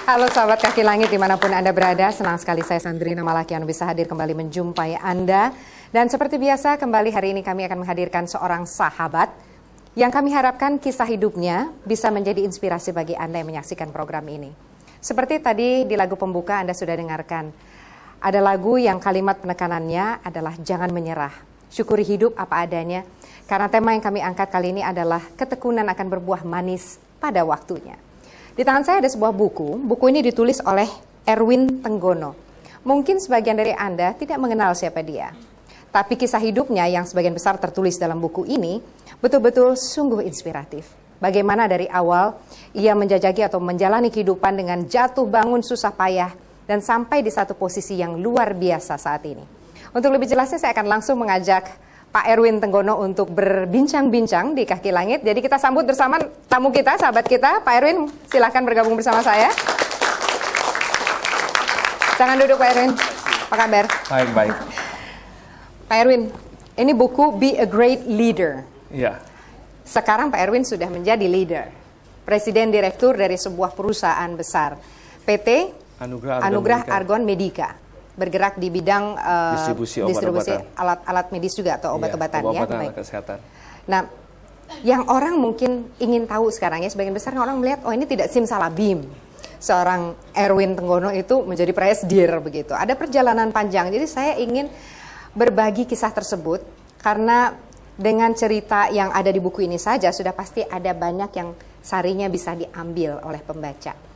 Halo sahabat kaki langit dimanapun Anda berada, senang sekali saya Sandrina Malakian bisa hadir kembali menjumpai Anda. Dan seperti biasa kembali hari ini kami akan menghadirkan seorang sahabat yang kami harapkan kisah hidupnya bisa menjadi inspirasi bagi Anda yang menyaksikan program ini. Seperti tadi di lagu pembuka Anda sudah dengarkan, ada lagu yang kalimat penekanannya adalah jangan menyerah, syukuri hidup apa adanya. Karena tema yang kami angkat kali ini adalah ketekunan akan berbuah manis pada waktunya. Di tangan saya ada sebuah buku ini ditulis oleh Erwin Tenggono. Mungkin sebagian dari Anda tidak mengenal siapa dia. Tapi kisah hidupnya yang sebagian besar tertulis dalam buku ini betul-betul sungguh inspiratif. Bagaimana dari awal ia menjajaki atau menjalani kehidupan dengan jatuh bangun susah payah dan sampai di satu posisi yang luar biasa saat ini. Untuk lebih jelasnya saya akan langsung mengajak Pak Erwin Tenggono untuk berbincang-bincang di Kaki Langit. Jadi kita sambut bersama tamu kita, sahabat kita. Pak Erwin, silahkan bergabung bersama saya. Jangan duduk Pak Erwin. Apa kabar? Baik. Pak Erwin, ini buku Be a Great Leader. Iya. Sekarang Pak Erwin sudah menjadi leader. Presiden Direktur dari sebuah perusahaan besar. PT Anugrah Argon Medica. Bergerak di bidang distribusi alat-alat medis juga atau obat-obatan ya. Obat-obatan kesehatan. Nah, yang orang mungkin ingin tahu sekarang ya, sebagian besar orang melihat oh ini tidak simsalabim. Seorang Erwin Tenggono itu menjadi presidir begitu. Ada perjalanan panjang. Jadi saya ingin berbagi kisah tersebut karena dengan cerita yang ada di buku ini saja sudah pasti ada banyak yang sarinya bisa diambil oleh pembaca.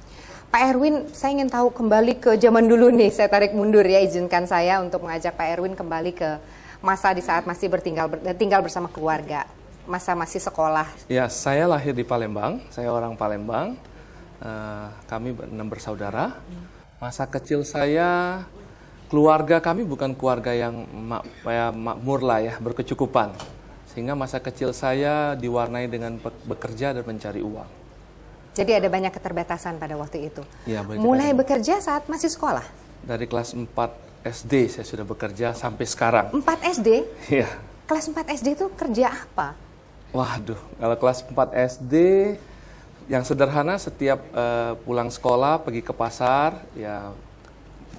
Pak Erwin, saya ingin tahu kembali ke zaman dulu nih, saya tarik mundur ya, izinkan saya untuk mengajak Pak Erwin kembali ke masa di saat masih tinggal bersama keluarga, masa masih sekolah. Ya, saya lahir di Palembang, saya orang Palembang, kami 6 bersaudara. Masa kecil saya, keluarga kami bukan keluarga yang makmur lah ya, berkecukupan. Sehingga masa kecil saya diwarnai dengan bekerja dan mencari uang. Jadi ada banyak keterbatasan pada waktu itu. Ya, mulai bekerja saat masih sekolah? Dari kelas 4 SD saya sudah bekerja sampai sekarang. 4 SD? Iya. Kelas 4 SD itu kerja apa? Waduh, kalau kelas 4 SD yang sederhana setiap pulang sekolah pergi ke pasar, ya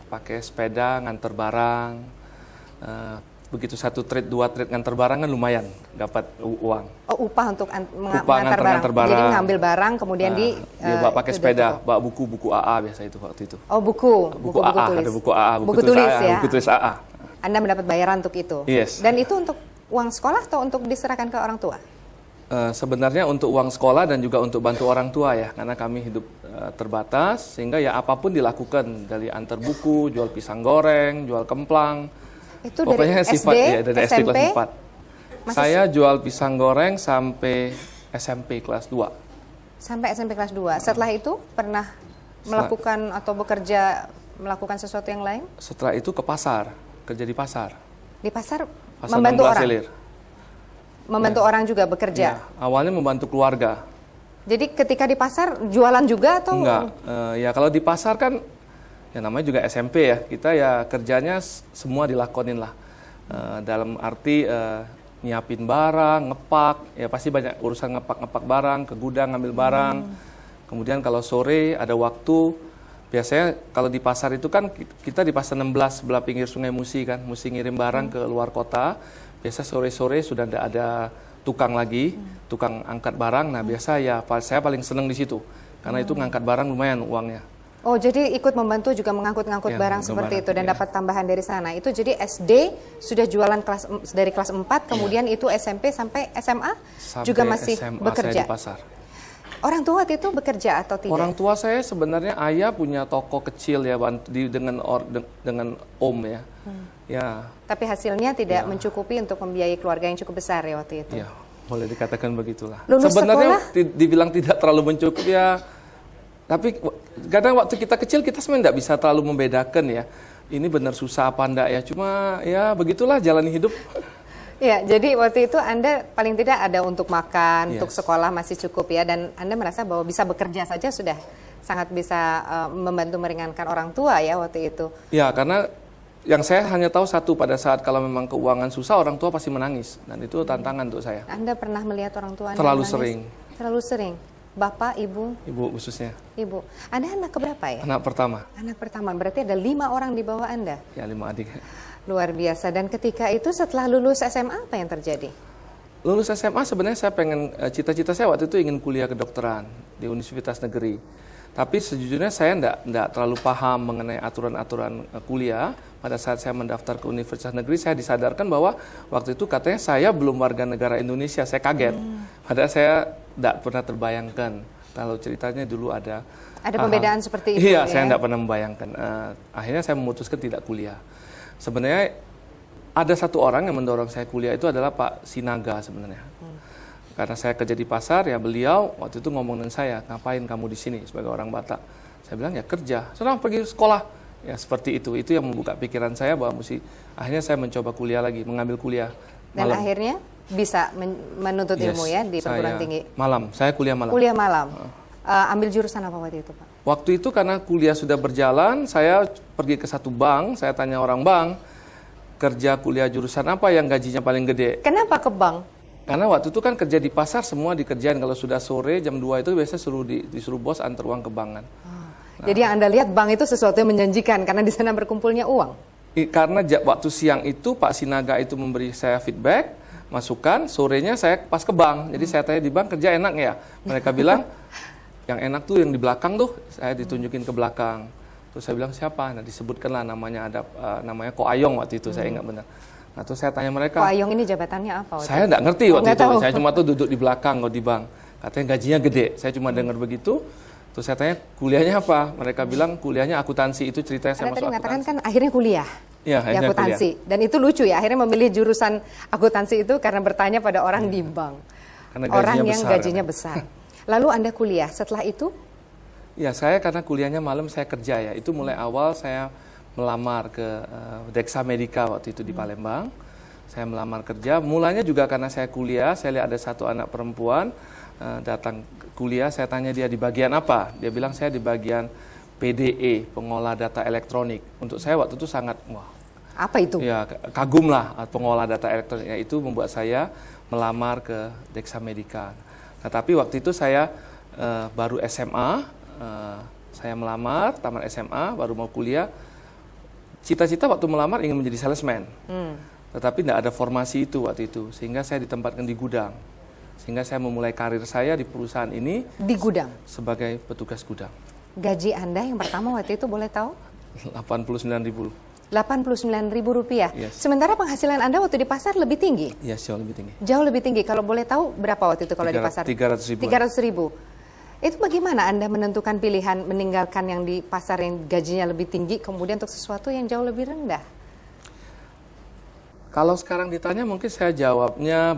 pakai sepeda nganter barang. Begitu 1 trip, 2 trip nganter barang kan lumayan dapat uang. Oh, upah untuk nganter barang. Jadi ngambil barang kemudian bawa pakai sepeda, bawa buku AA biasa itu waktu itu. Oh, buku AA, tulis. Ada buku AA, buku tulis ya. Buku tulis AA. Anda mendapat bayaran untuk itu. Yes. Dan itu untuk uang sekolah atau untuk diserahkan ke orang tua? Sebenarnya untuk uang sekolah dan juga untuk bantu orang tua ya, karena kami hidup terbatas sehingga ya apapun dilakukan, dari antar buku, jual pisang goreng, jual kemplang. Itu pokoknya dari sifat SD, ya, dari SMP, SD kelas 4. Saya jual pisang goreng sampai SMP kelas 2. Sampai SMP kelas 2. Setelah itu pernah melakukan atau bekerja melakukan sesuatu yang lain? Setelah itu ke pasar, kerja di pasar. Di pasar membantu orang? Selir. Membantu orang juga bekerja? Ya, awalnya membantu keluarga. Jadi ketika di pasar jualan juga atau? Enggak, ya kalau di pasar kan ya namanya juga SMP ya, kita ya kerjanya semua dilakonin lah. Dalam arti nyiapin barang, ngepak, ya pasti banyak urusan ngepak barang, ke gudang ngambil barang. Kemudian kalau sore ada waktu, biasanya kalau di pasar itu kan kita di pasar 16 sebelah pinggir Sungai Musi kan, Musi ngirim barang ke luar kota. Biasa sore-sore sudah ada tukang lagi, tukang angkat barang. Nah biasa ya saya paling seneng di situ, karena itu ngangkat barang lumayan uangnya. Oh, jadi ikut membantu juga mengangkut-ngangkut barang seperti itu dan dapat tambahan dari sana. Itu jadi SD sudah jualan dari kelas 4, kemudian itu SMP sampai SMA juga masih SMA bekerja. Saya di pasar. Orang tua waktu itu bekerja atau tidak? Orang tua saya sebenarnya ayah punya toko kecil ya dengan om ya. Ya. Tapi hasilnya tidak mencukupi untuk membiayai keluarga yang cukup besar ya waktu itu. Ya, boleh dikatakan begitulah. Lulus sebenarnya sekolah? Dibilang tidak terlalu mencukupi ya. Tapi kadang waktu kita kecil kita sebenarnya tidak bisa terlalu membedakan ya. Ini benar susah apa enggak ya. Cuma ya begitulah jalani hidup. Ya, jadi waktu itu Anda paling tidak ada untuk makan, untuk sekolah masih cukup ya. Dan Anda merasa bahwa bisa bekerja saja sudah sangat bisa membantu meringankan orang tua ya waktu itu. Ya, karena yang saya hanya tahu satu, pada saat kalau memang keuangan susah orang tua pasti menangis. Dan itu tantangan untuk saya. Anda pernah melihat orang tua Anda terlalu menangis? Sering. Terlalu sering? Bapak, Ibu? Ibu khususnya. Ibu. Anda anak keberapa ya? Anak pertama. Anak pertama, berarti ada 5 orang di bawah Anda? Ya, 5 adik. Luar biasa. Dan ketika itu setelah lulus SMA apa yang terjadi? Lulus SMA sebenarnya saya pengen, cita-cita saya waktu itu ingin kuliah kedokteran di Universitas Negeri. Tapi sejujurnya saya enggak terlalu paham mengenai aturan-aturan kuliah. Pada saat saya mendaftar ke Universitas Negeri, saya disadarkan bahwa waktu itu katanya saya belum warga negara Indonesia. Saya kaget. Padahal saya tidak pernah terbayangkan. Kalau ceritanya dulu ada pembedaan seperti itu. Iya, ya? saya tidak pernah membayangkan. Akhirnya saya memutuskan tidak kuliah. Sebenarnya ada satu orang yang mendorong saya kuliah itu adalah Pak Sinaga sebenarnya. Karena saya kerja di pasar, ya beliau waktu itu ngomong dengan saya, ngapain kamu di sini sebagai orang Batak? Saya bilang ya kerja. Senang pergi sekolah. Ya seperti itu. Itu yang membuka pikiran saya bahwa akhirnya saya mencoba kuliah lagi, mengambil kuliah. Dan akhirnya bisa menuntut ilmu ya di perguruan tinggi. Malam, saya kuliah malam. Kuliah malam. Ambil jurusan apa waktu itu, Pak? Waktu itu karena kuliah sudah berjalan, saya pergi ke satu bank, saya tanya orang bank, kerja kuliah jurusan apa yang gajinya paling gede? Kenapa ke bank? Karena waktu itu kan kerja di pasar semua dikerjain, kalau sudah sore jam 2 itu biasanya disuruh bos antar uang ke bank kan. Jadi yang Anda lihat bank itu sesuatu yang menjanjikan karena di sana berkumpulnya uang. Karena waktu siang itu Pak Sinaga itu memberi saya feedback, masukan, sorenya saya pas ke bank. Jadi saya tanya di bank kerja enak ya? Mereka bilang yang enak tuh yang di belakang tuh, saya ditunjukin ke belakang. Terus saya bilang siapa? Nah disebutkanlah namanya, ada namanya Ko Ayong waktu itu, saya ingat benar. Nah terus saya tanya mereka. Ko Ayong ini jabatannya apa? Saya nggak ngerti waktu itu, tahu. saya cuma tuh duduk di belakang di bank. Katanya gajinya gede, saya cuma dengar begitu. Terus saya tanya kuliahnya apa? Mereka bilang kuliahnya akuntansi, itu ceritanya saya Anda masuk tadi mengatakan akuntansi. kan akhirnya kuliah. Iya, di akuntansi. kuliah. Dan itu lucu ya, akhirnya memilih jurusan akuntansi itu karena bertanya pada orang di bank. Karena Orang yang besar, gajinya besar. Lalu Anda kuliah, setelah itu? Ya, saya karena kuliahnya malam saya kerja ya. Itu mulai awal saya melamar ke Dexa Medica waktu itu di Palembang. Saya melamar kerja. Mulanya juga karena saya kuliah, saya lihat ada satu anak perempuan datang kuliah, saya tanya dia di bagian apa. Dia bilang saya di bagian PDE, pengolah data elektronik. Untuk saya waktu itu sangat, wah. Apa itu? Ya, kagum lah pengolah data elektronik. Ya, itu membuat saya melamar ke Dexa Medica. Nah, tapi waktu itu saya baru SMA, saya melamar, tamat SMA, baru mau kuliah. Cita-cita waktu melamar ingin menjadi salesman. Tetapi tidak ada formasi itu waktu itu, sehingga saya ditempatkan di gudang. Sehingga saya memulai karir saya di perusahaan ini. Di gudang? Sebagai petugas gudang. Gaji Anda yang pertama waktu itu boleh tahu? 89.000. 89.000 rupiah. Yes. Sementara penghasilan Anda waktu di pasar lebih tinggi? Iya, jauh lebih tinggi. Jauh lebih tinggi. Kalau boleh tahu berapa waktu itu kalau di pasar? 300.000. 300.000. Itu bagaimana Anda menentukan pilihan meninggalkan yang di pasar yang gajinya lebih tinggi kemudian untuk sesuatu yang jauh lebih rendah? Kalau sekarang ditanya mungkin saya jawabnya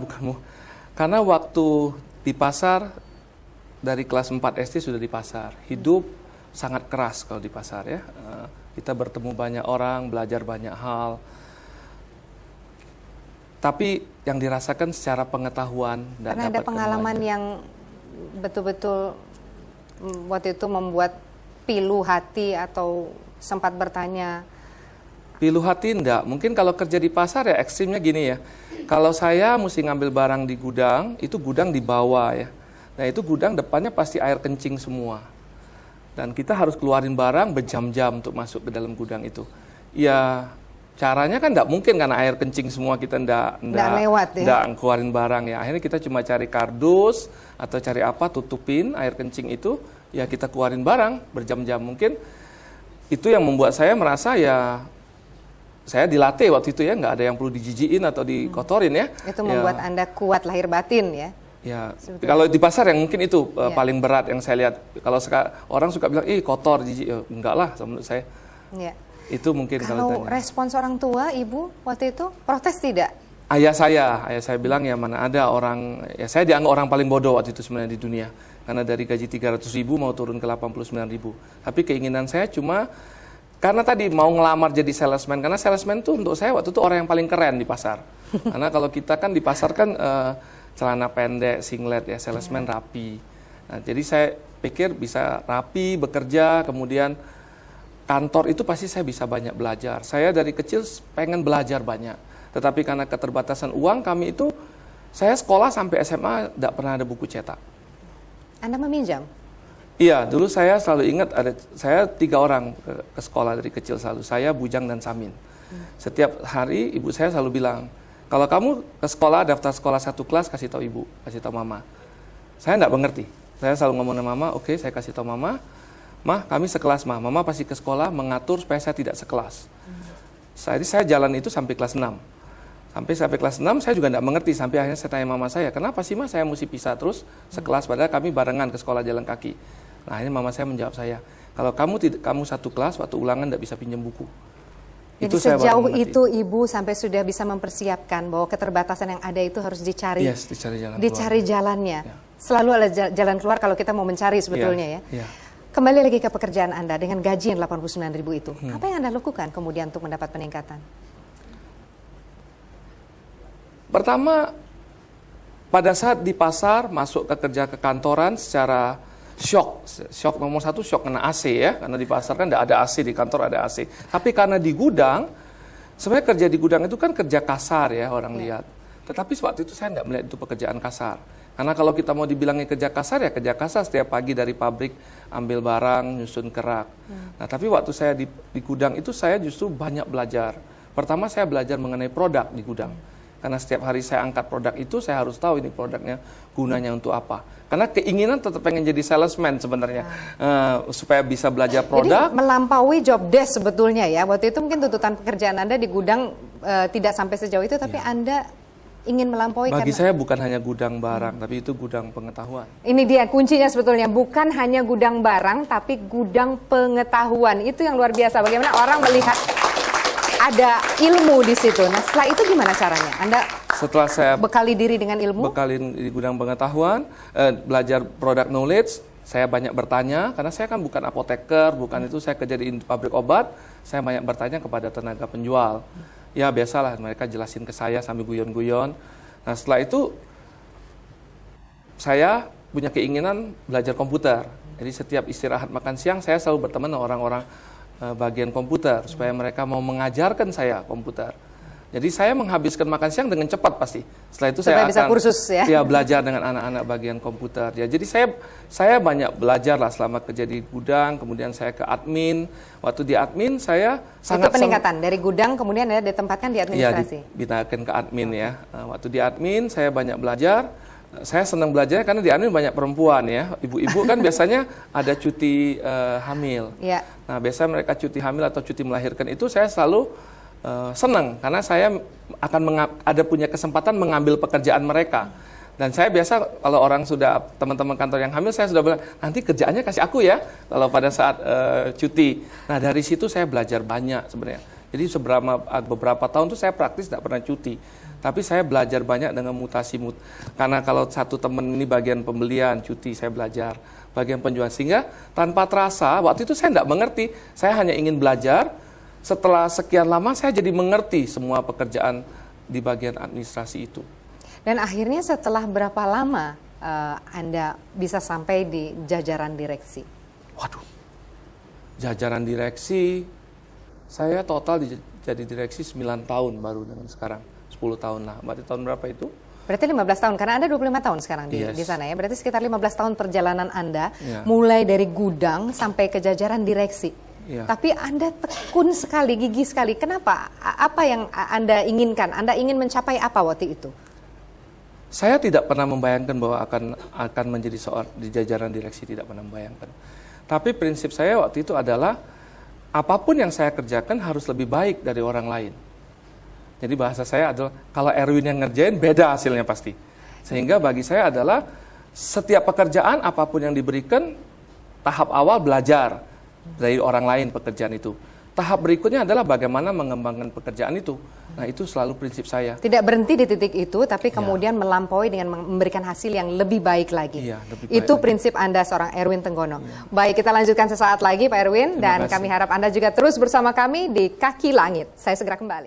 karena waktu di pasar dari kelas 4 SD sudah di pasar. Hidup sangat keras kalau di pasar ya. Kita bertemu banyak orang, belajar banyak hal. Tapi yang dirasakan secara pengetahuan dan karena ada pengalaman yang betul-betul waktu itu membuat pilu hati atau sempat bertanya. Pilu hati enggak. Mungkin kalau kerja di pasar ya ekstrimnya gini ya. Kalau saya mesti ngambil barang di gudang, itu gudang di bawah ya. Nah itu gudang depannya pasti air kencing semua. Dan kita harus keluarin barang berjam-jam untuk masuk ke dalam gudang itu. Ya caranya kan enggak mungkin karena air kencing semua kita enggak lewat ya. Enggak keluarin barang ya. Akhirnya kita cuma cari kardus atau cari apa tutupin air kencing itu. Ya kita keluarin barang berjam-jam. Mungkin itu yang membuat saya merasa ya saya dilatih waktu itu ya, nggak ada yang perlu dijijiin atau dikotorin ya. Itu membuat Anda kuat lahir batin ya? Ya, kalau di pasar yang mungkin itu paling berat yang saya lihat. Kalau orang suka bilang, ih kotor, jijik. Ya, enggak lah, menurut saya. Ya. Itu mungkin kalau respons orang tua, ibu waktu itu protes tidak? Ayah saya bilang ya mana ada orang, ya saya dianggap orang paling bodoh waktu itu sebenarnya di dunia. Karena dari gaji 300.000 mau turun ke 89.000. Tapi keinginan saya cuma karena tadi mau ngelamar jadi salesman, karena salesman tuh untuk saya waktu itu orang yang paling keren di pasar. Karena kalau kita kan di pasar kan celana pendek, singlet ya, salesman rapi. Nah, jadi saya pikir bisa rapi, bekerja, kemudian kantor itu pasti saya bisa banyak belajar. Saya dari kecil pengen belajar banyak, tetapi karena keterbatasan uang kami itu, saya sekolah sampai SMA tidak pernah ada buku cetak. Anda meminjam? Iya, dulu saya selalu ingat saya 3 orang ke sekolah dari kecil selalu. Saya, Bujang, dan Samin. Setiap hari ibu saya selalu bilang, kalau kamu ke sekolah, daftar sekolah 1 kelas, kasih tahu ibu, kasih tahu mama. Saya nggak mengerti. Saya selalu ngomong sama mama, oke, saya kasih tahu mama, mah kami sekelas mah. Mama pasti ke sekolah mengatur supaya saya tidak sekelas. Jadi saya jalan itu sampai kelas 6. Sampai kelas 6 saya juga nggak mengerti. Sampai akhirnya saya tanya mama saya, kenapa sih mah saya mesti pisah terus sekelas padahal kami barengan ke sekolah jalan kaki. Nah akhirnya mama saya menjawab saya, kalau kamu 1 kelas waktu ulangan nggak bisa pinjam buku. Jadi Itu saya baru sejauh mengerti. itu ibu sampai sudah bisa mempersiapkan bahwa keterbatasan yang ada itu harus dicari. Yes, dicari jalan Dicari keluar. jalannya. Ya. Selalu ada jalan keluar kalau kita mau mencari sebetulnya ya. Ya. Kembali lagi ke pekerjaan Anda dengan gaji yang 89.000 itu. Apa yang Anda lakukan kemudian untuk mendapat peningkatan? Pertama, pada saat di pasar masuk ke kerja ke kantoran secara shock nomor 1 shock kena AC ya, karena di pasar kan tidak ada AC, di kantor ada AC. Tapi karena di gudang, sebenarnya kerja di gudang itu kan kerja kasar ya orang lihat. Tetapi waktu itu saya tidak melihat itu pekerjaan kasar. Karena kalau kita mau dibilangin kerja kasar ya kerja kasar setiap pagi dari pabrik ambil barang, nyusun kerak. Nah tapi waktu saya di gudang itu saya justru banyak belajar. Pertama saya belajar mengenai produk di gudang. Karena setiap hari saya angkat produk itu, saya harus tahu ini produknya gunanya untuk apa. Karena keinginan tetap pengen jadi salesman sebenarnya, supaya bisa belajar produk. Jadi melampaui job desk sebetulnya ya. Waktu itu mungkin tuntutan pekerjaan Anda di gudang tidak sampai sejauh itu, tapi Anda ingin melampaui. Bagi karena saya bukan hanya gudang barang, tapi itu gudang pengetahuan. ini dia kuncinya sebetulnya, bukan hanya gudang barang, tapi gudang pengetahuan. Itu yang luar biasa. Bagaimana orang melihat ada ilmu di situ. Nah setelah itu gimana caranya? Anda Setelah saya bekali diri dengan ilmu? bekalin di gudang pengetahuan, belajar product knowledge, saya banyak bertanya, karena saya kan bukan apoteker, bukan itu, saya kerja di pabrik obat, saya banyak bertanya kepada tenaga penjual. Ya biasalah, mereka jelasin ke saya sambil guyon-guyon. Nah setelah itu, saya punya keinginan belajar komputer. Jadi setiap istirahat makan siang, saya selalu berteman dengan orang-orang bagian komputer, supaya mereka mau mengajarkan saya komputer. Jadi saya menghabiskan makan siang dengan cepat pasti. Setelah itu Supaya saya bisa akan kursus ya? belajar dengan anak-anak bagian komputer. Ya, jadi saya banyak belajar lah selama kerja di gudang, kemudian saya ke admin. Waktu di admin saya sangat itu peningkatan dari gudang kemudian Anda ditempatkan di administrasi. Iya, dipindahkan ke admin ya. Waktu di admin saya banyak belajar. Saya senang belajar karena di admin banyak perempuan ya. Ibu-ibu kan biasanya ada cuti hamil. Ya. Nah, biasanya mereka cuti hamil atau cuti melahirkan itu saya selalu senang karena saya akan ada punya kesempatan mengambil pekerjaan mereka. Dan saya biasa kalau orang sudah teman-teman kantor yang hamil, saya sudah bilang nanti kerjaannya kasih aku ya kalau pada saat cuti. Nah dari situ saya belajar banyak sebenarnya. Jadi beberapa tahun tuh saya praktis tidak pernah cuti. Tapi saya belajar banyak dengan mutasi. Karena kalau satu teman ini bagian pembelian cuti, saya belajar bagian penjualan. Sehingga tanpa terasa waktu itu saya tidak mengerti. Saya hanya ingin belajar. Setelah sekian lama saya jadi mengerti semua pekerjaan di bagian administrasi itu. Dan akhirnya setelah berapa lama Anda bisa sampai di jajaran direksi? Waduh, jajaran direksi, saya total jadi direksi 9 tahun baru dengan sekarang, 10 tahun lah. Berarti tahun berapa itu? Berarti 15 tahun, karena Anda 25 tahun sekarang di sana ya. Berarti sekitar 15 tahun perjalanan Anda, mulai dari gudang sampai ke jajaran direksi. Tapi Anda tekun sekali, gigih sekali. Kenapa? Apa yang Anda inginkan? Anda ingin mencapai apa waktu itu? Saya tidak pernah membayangkan bahwa akan menjadi seorang di jajaran direksi, tidak pernah membayangkan. Tapi prinsip saya waktu itu adalah apapun yang saya kerjakan harus lebih baik dari orang lain. Jadi bahasa saya adalah kalau Erwin yang ngerjain beda hasilnya pasti. Sehingga bagi saya adalah setiap pekerjaan apapun yang diberikan, tahap awal belajar dari orang lain pekerjaan itu. Tahap berikutnya adalah bagaimana mengembangkan pekerjaan itu. Nah itu selalu prinsip saya. Tidak berhenti di titik itu, tapi kemudian melampaui dengan memberikan hasil yang lebih baik lagi. Lebih baik itu lagi. Prinsip Anda seorang Erwin Tenggono. Baik, kita lanjutkan sesaat lagi Pak Erwin. Dan kami harap Anda juga terus bersama kami di Kaki Langit. Saya segera kembali.